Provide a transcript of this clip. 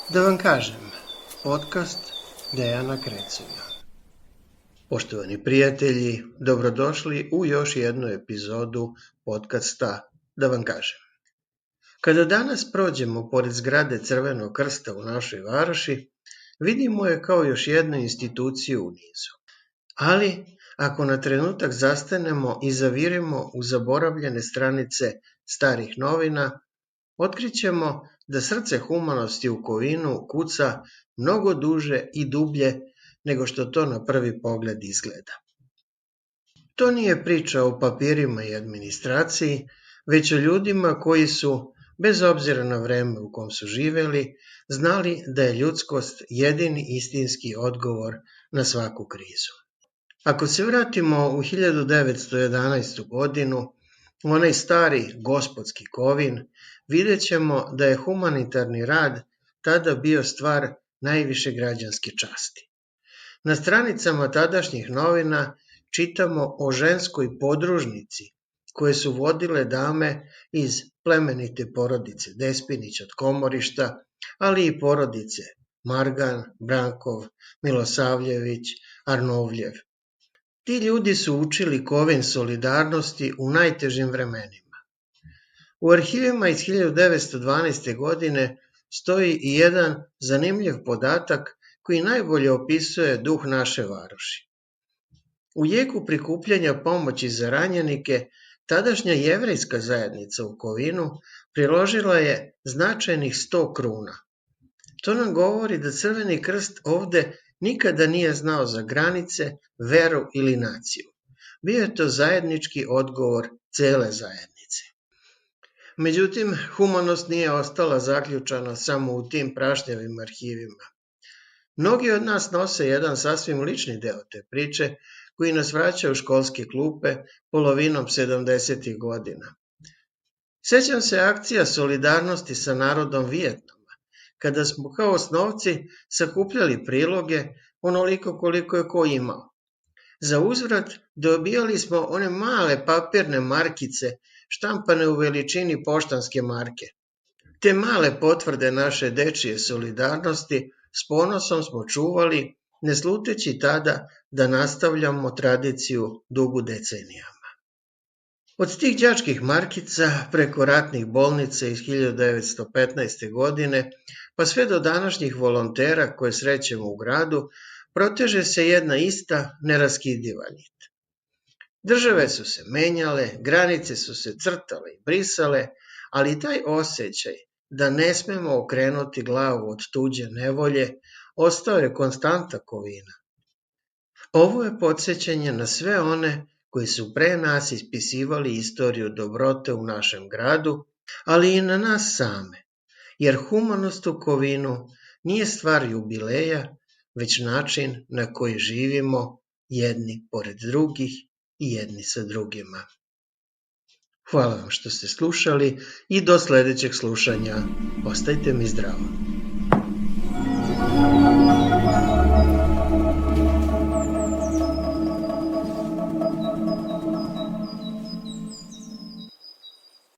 Da vam kažem, podcast Dejana Kreculja. Poštovani prijatelji, dobrodošli u još jednu epizodu podcasta Da vam kažem. Kada danas prođemo pored zgrade Crvenog krsta u našoj varoši, vidimo je kao još jednu instituciju u nizu. Ali, ako na trenutak zastanemo i zavirimo u zaboravljene stranice starih novina, otkrićemo da srce humanosti u Kovinu kuca mnogo duže i dublje nego što to na prvi pogled izgleda. To nije priča o papirima i administraciji, već o ljudima koji su, bez obzira na vreme u kom su živeli, znali da je ljudskost jedini istinski odgovor na svaku krizu. Ako se vratimo u 1911. godinu, onaj stari gospodski Kovin, vidjet ćemo da je humanitarni rad tada bio stvar najviše građanske časti. Na stranicama tadašnjih novina čitamo o ženskoj podružnici koje su vodile dame iz plemenite porodice Despinić od Komorišta, ali i porodice Margan, Brankov, Milosavljević, Arnovljev. Ti ljudi su učili Kovin solidarnosti u najtežim vremenima. U arhivima iz 1912. godine stoji i jedan zanimljiv podatak koji najbolje opisuje duh naše varoši. U jeku prikupljanja pomoći za ranjenike, tadašnja jevrejska zajednica u Kovinu priložila je značajnih 100 kruna. To nam govori da Crveni krst ovde nikada nije znao za granice, veru ili naciju. Bio je to zajednički odgovor cele zajednice. Međutim, humanost nije ostala zaključana samo u tim prašnjavim arhivima. Mnogi od nas nose jedan sasvim lični deo te priče koji nas vraća u školske klupe polovinom 70. godina. Sećam se akcija solidarnosti sa narodom Vijetnama, kada smo kao osnovci sakupljali priloge onoliko koliko je ko imao. Za uzvrat dobijali smo one male papirne markice štampane u veličini poštanske marke. Te male potvrde naše dečije solidarnosti s ponosom smo čuvali, ne sluteći tada da nastavljamo tradiciju dugu decenijama. Od tih đačkih markica preko ratnih bolnica iz 1915. godine pa sve do današnjih volontera koje srećemo u gradu, proteže se jedna ista neraskidiva nit. Države su se menjale, granice su se crtale i brisale, ali taj osjećaj da ne smemo okrenuti glavu od tuđe nevolje ostao je konstanta Kovina. Ovo je podsjećanje na sve one koji su pre nas ispisivali istoriju dobrote u našem gradu, ali i na nas same, jer humanost u Kovinu nije stvar jubileja, već način na koji živimo jedni pored drugih i jedni sa drugima. Hvala vam što ste slušali i do sledećeg slušanja. Ostajte mi zdravo.